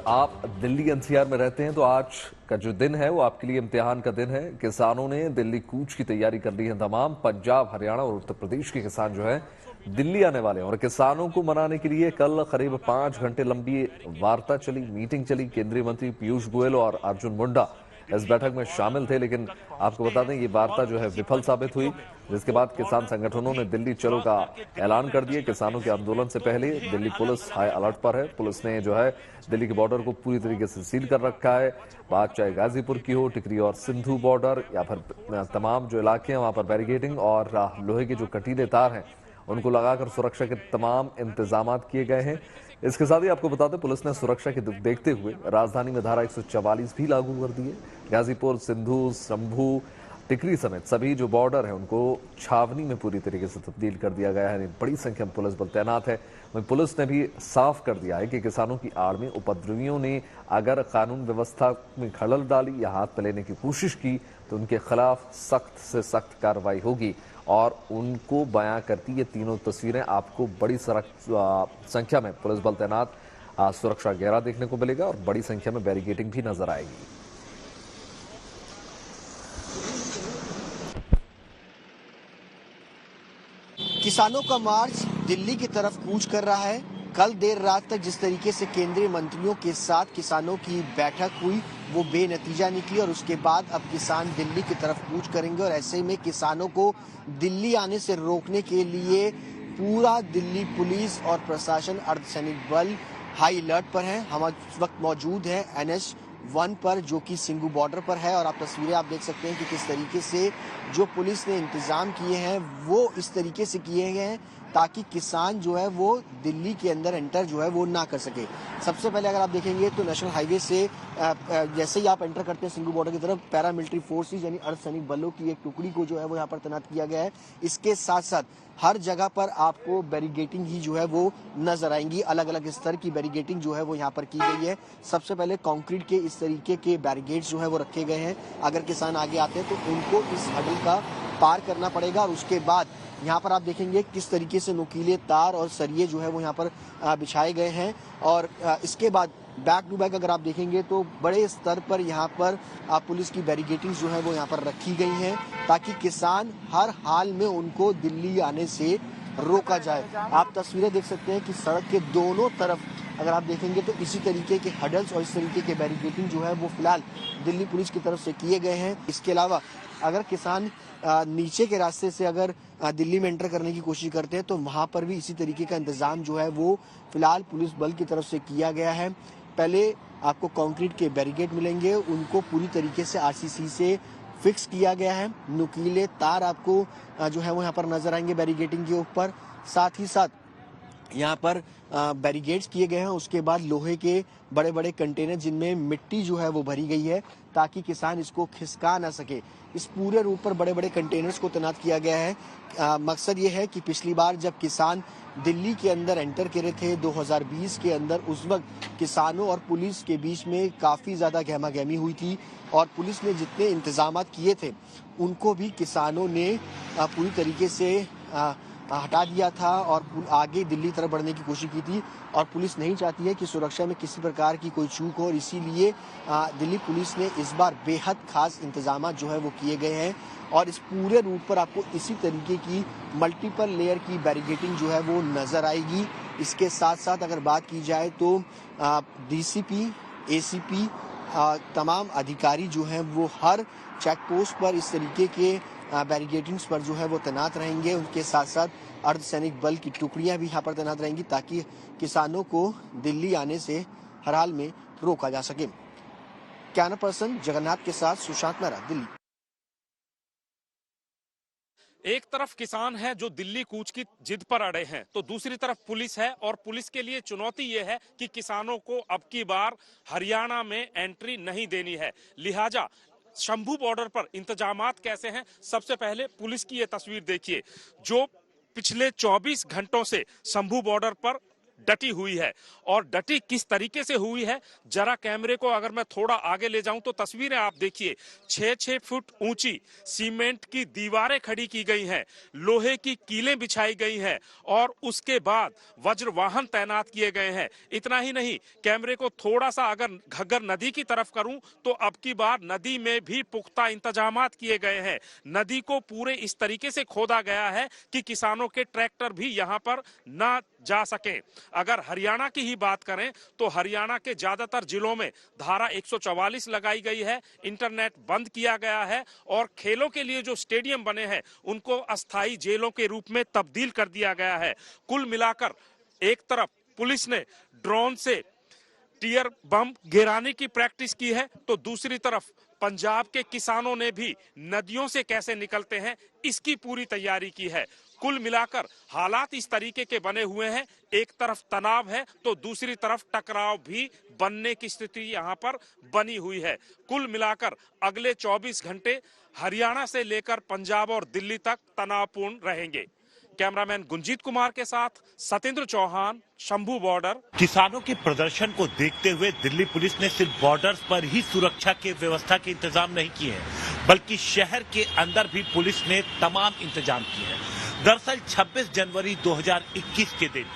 आप दिल्ली एनसीआर में रहते हैं तो आज का जो दिन है वो आपके लिए इम्तिहान का दिन है। किसानों ने दिल्ली कूच की तैयारी कर ली है। तमाम पंजाब, हरियाणा और उत्तर प्रदेश के किसान जो है दिल्ली आने वाले हैं और किसानों को मनाने के लिए कल करीब 5 घंटे लंबी वार्ता चली, मीटिंग चली। केंद्रीय मंत्री पीयूष गोयल और अर्जुन मुंडा इस बैठक में शामिल थे, लेकिन आपको बता दें ये वार्ता जो है विफल साबित हुई, जिसके बाद किसान संगठनों ने दिल्ली चलो का ऐलान कर दिया। किसानों के आंदोलन से पहले दिल्ली पुलिस हाई अलर्ट पर है। पुलिस ने जो है दिल्ली के बॉर्डर को पूरी तरीके से सील कर रखा है। बात चाहे गाजीपुर की हो, टिकरी और सिंधु बॉर्डर या फिर तमाम जो इलाके हैं वहां पर बैरिकेडिंग और लोहे के जो कटीले तार हैं उनको लगाकर सुरक्षा के तमाम इंतजाम किए गए हैं। इसके साथ ही आपको बता दें पुलिस ने सुरक्षा के देखते हुए राजधानी में धारा 144 भी लागू कर दी है। गाजीपुर, सिंधु, शंभू, टिकरी समेत सभी जो बॉर्डर है उनको छावनी में पूरी तरीके से तब्दील कर दिया गया है। बड़ी संख्या में पुलिस बल तैनात है। वहीं पुलिस ने भी साफ कर दिया है कि किसानों की आड़ में उपद्रवियों ने अगर कानून व्यवस्था में खलल डाली या हाथ लेने की कोशिश की तो उनके खिलाफ सख्त से सख्त कार्रवाई होगी। और उनको बयां करती ये तीनों तस्वीरें आपको बड़ी संख्या में पुलिस बल तैनात, सुरक्षा घेरा देखने को मिलेगा और बड़ी संख्या में बैरिकेडिंग भी नजर आएगी। किसानों का मार्च दिल्ली की तरफ कूच कर रहा है। कल देर रात तक जिस तरीके से केंद्रीय मंत्रियों के साथ किसानों की बैठक हुई वो बेनतीजा निकली और उसके बाद अब किसान दिल्ली की तरफ कूच करेंगे और ऐसे में किसानों को दिल्ली आने से रोकने के लिए पूरा दिल्ली पुलिस और प्रशासन, अर्धसैनिक बल हाई अलर्ट पर है। हम इस वक्त मौजूद हैं NH-1 पर, जो कि सिंघू बॉर्डर पर है और आप तस्वीरें आप देख सकते हैं कि किस तरीके से जो पुलिस ने इंतजाम किए हैं वो इस तरीके से किए गए हैं ताकि किसान जो है वो दिल्ली के अंदर एंटर जो है वो ना कर सके। सबसे पहले अगर आप देखेंगे तो नेशनल हाईवे से जैसे ही आप एंटर करते हैं सिंघू बॉर्डर की तरफ, पैरामिलिट्री फोर्सेस यानी अर्धसैनिक बलों की एक टुकड़ी को जो है वो यहाँ पर तैनात किया गया है। इसके साथ साथ हर जगह पर आपको बैरिगेटिंग ही जो है वो नजर आएंगी। अलग अलग स्तर की बैरिगेटिंग जो है वो यहाँ पर की गई है। सबसे पहले कंक्रीट के इस तरीके के बैरिगेट्स जो है वो रखे गए हैं। अगर किसान आगे आते हैं तो उनको इस हडल का पार करना पड़ेगा और उसके बाद यहाँ पर आप देखेंगे किस तरीके से नुकीले तार और सरिये जो है वो यहाँ पर बिछाए गए हैं। और इसके बाद बैक टू बैक अगर आप देखेंगे तो बड़े स्तर पर यहाँ पर पुलिस की बैरिगेटिंग जो है वो यहाँ पर रखी गई हैं ताकि किसान हर हाल में उनको दिल्ली आने से रोका जाए। आप तस्वीरें देख सकते हैं कि सड़क के दोनों तरफ अगर आप देखेंगे तो इसी तरीके के हडल्स और इस तरीके के बैरिकेडिंग जो है वो फिलहाल दिल्ली पुलिस की तरफ से किए गए हैं। इसके अलावा अगर किसान नीचे के रास्ते से अगर दिल्ली में एंटर करने की कोशिश करते हैं तो वहां पर भी इसी तरीके का इंतजाम जो है वो फिलहाल पुलिस बल की तरफ से किया गया है। पहले आपको कंक्रीट के बैरिकेड मिलेंगे, उनको पूरी तरीके से RCC से फिक्स किया गया है। नुकीले तार आपको जो है वो यहाँ पर नजर आएंगे बैरिकेडिंग के ऊपर। साथ ही साथ यहाँ पर बैरिकेड्स किए गए हैं। उसके बाद लोहे के बड़े बड़े कंटेनर जिनमें मिट्टी जो है वो भरी गई है ताकि किसान इसको खिसका ना सके। इस पूरे रूट पर बड़े बड़े कंटेनर्स को तैनात किया गया है। मकसद ये है कि पिछली बार जब किसान दिल्ली के अंदर एंटर करे थे 2020 के अंदर, उस वक्त किसानों और पुलिस के बीच में काफ़ी ज़्यादा गहमागहमी हुई थी और पुलिस ने जितने इंतजाम किए थे उनको भी किसानों ने पूरी तरीके से हटा दिया था और आगे दिल्ली तरफ बढ़ने की कोशिश की थी। और पुलिस नहीं चाहती है कि सुरक्षा में किसी प्रकार की कोई चूक हो और इसीलिए दिल्ली पुलिस ने इस बार बेहद खास इंतजाम जो है वो किए गए हैं। और इस पूरे रूट पर आपको इसी तरीके की मल्टीपल लेयर की बैरिकेडिंग जो है वो नजर आएगी। इसके साथ साथ अगर बात की जाए तो DCP, ACP तमाम अधिकारी जो हैं वो हर चेक पोस्ट पर इस तरीके के बैरिकेडिंग्स पर जो है वो तैनात रहेंगे। उनके साथ साथ अर्धसैनिक बल की टुकड़ियां भी यहाँ पर तैनात रहेंगी ताकि किसानों को दिल्ली आने से हर हाल में रोका जा सके। कैमरा पर्सन जगन्नाथ के साथ सुशांत मेहरा, दिल्ली। एक तरफ किसान है जो दिल्ली कूच की जिद पर अड़े हैं तो दूसरी तरफ पुलिस है और पुलिस के लिए चुनौती ये है कि किसानों को अब की बार हरियाणा में एंट्री नहीं देनी है। लिहाजा शंभू बॉर्डर पर इंतजामात कैसे हैं, सबसे पहले पुलिस की ये तस्वीर देखिए जो पिछले 24 घंटों से शंभू बॉर्डर पर डटी हुई है। और डटी किस तरीके से हुई है, जरा कैमरे को अगर मैं थोड़ा आगे ले जाऊं तो तस्वीरें आप देखिए। 6-6 फुट ऊंची सीमेंट की दीवारें खड़ी की गई हैं, लोहे की कीलें बिछाई गई हैं और उसके बाद वज्र वाहन तैनात किए गए हैं। इतना ही नहीं, कैमरे को थोड़ा सा अगर घग्गर नदी की तरफ करूं तो अब की बार नदी में भी पुख्ता इंतजामात किए गए हैं। नदी को पूरे इस तरीके से खोदा गया है कि किसानों के ट्रैक्टर भी यहां पर ना जा सके। अगर हरियाणा की ही बात करें तो हरियाणा के ज्यादातर जिलों में धारा 144 लगाई गई है, इंटरनेट बंद किया गया है और खेलों के लिए जो स्टेडियम बने हैं उनको अस्थायी जेलों के रूप में तब्दील कर दिया गया है। कुल मिलाकर एक तरफ पुलिस ने ड्रोन से टीयर बम गिराने की प्रैक्टिस की है तो दूसरी तरफ पंजाब के किसानों ने भी नदियों से कैसे निकलते हैं इसकी पूरी तैयारी की है। कुल मिलाकर हालात इस तरीके के बने हुए हैं, एक तरफ तनाव है तो दूसरी तरफ टकराव भी बनने की स्थिति यहां पर बनी हुई है। कुल मिलाकर अगले 24 घंटे हरियाणा से लेकर पंजाब और दिल्ली तक तनावपूर्ण रहेंगे। कैमरामैन गुंजीत कुमार के साथ सतेंद्र चौहान, शंभू बॉर्डर। किसानों के प्रदर्शन को देखते हुए दिल्ली पुलिस ने सिर्फ बॉर्डर्स पर ही सुरक्षा के व्यवस्था के इंतजाम नहीं किए हैं, बल्कि शहर के अंदर भी पुलिस ने तमाम इंतजाम किए हैं। दरअसल 26 जनवरी 2021 के दिन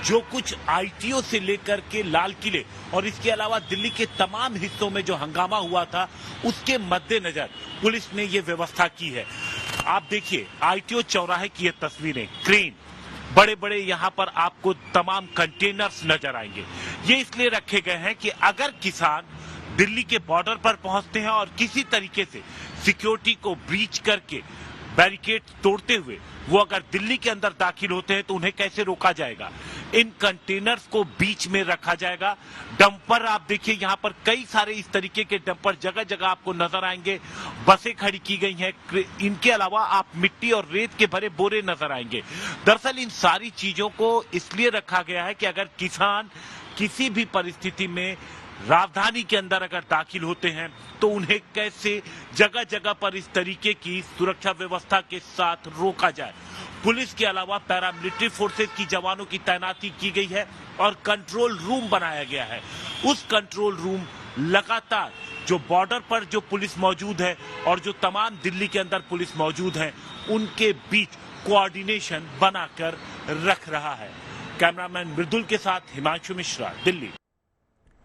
जो कुछ आईटीओ से लेकर के लाल किले और इसके अलावा दिल्ली के तमाम हिस्सों में जो हंगामा हुआ था, उसके मद्देनजर पुलिस ने ये व्यवस्था की है। आप देखिए आईटीओ चौराहे की ये तस्वीरें, क्रेन, बड़े बड़े यहाँ पर आपको तमाम कंटेनर्स नजर आएंगे। ये इसलिए रखे गए हैं कि अगर किसान दिल्ली के बॉर्डर पर पहुंचते हैं और किसी तरीके से सिक्योरिटी को ब्रीच करके बैरिकेड तोड़ते हुए वो अगर दिल्ली के अंदर दाखिल होते हैं तो उन्हें कैसे रोका जाएगा। इन कंटेनर्स को बीच में रखा जाएगा। डंपर आप देखिए यहाँ पर कई सारे इस तरीके के डंपर जगह जगह आपको नजर आएंगे। बसें खड़ी की गई हैं। इनके अलावा आप मिट्टी और रेत के भरे बोरे नजर आएंगे। दरअसल इन सारी चीजों को इसलिए रखा गया है कि अगर किसान किसी भी परिस्थिति में राजधानी के अंदर अगर दाखिल होते हैं तो उन्हें कैसे जगह जगह पर इस तरीके की सुरक्षा व्यवस्था के साथ रोका जाए। पुलिस के अलावा पैरामिलिट्री फोर्सेस की जवानों की तैनाती की गई है और कंट्रोल रूम बनाया गया है। उस कंट्रोल रूम लगातार जो बॉर्डर पर जो पुलिस मौजूद है और जो तमाम दिल्ली के अंदर पुलिस मौजूद है उनके बीच कोऑर्डिनेशन बनाकर रख रहा है। कैमरामैन मृदुल के साथ हिमांशु मिश्रा, दिल्ली।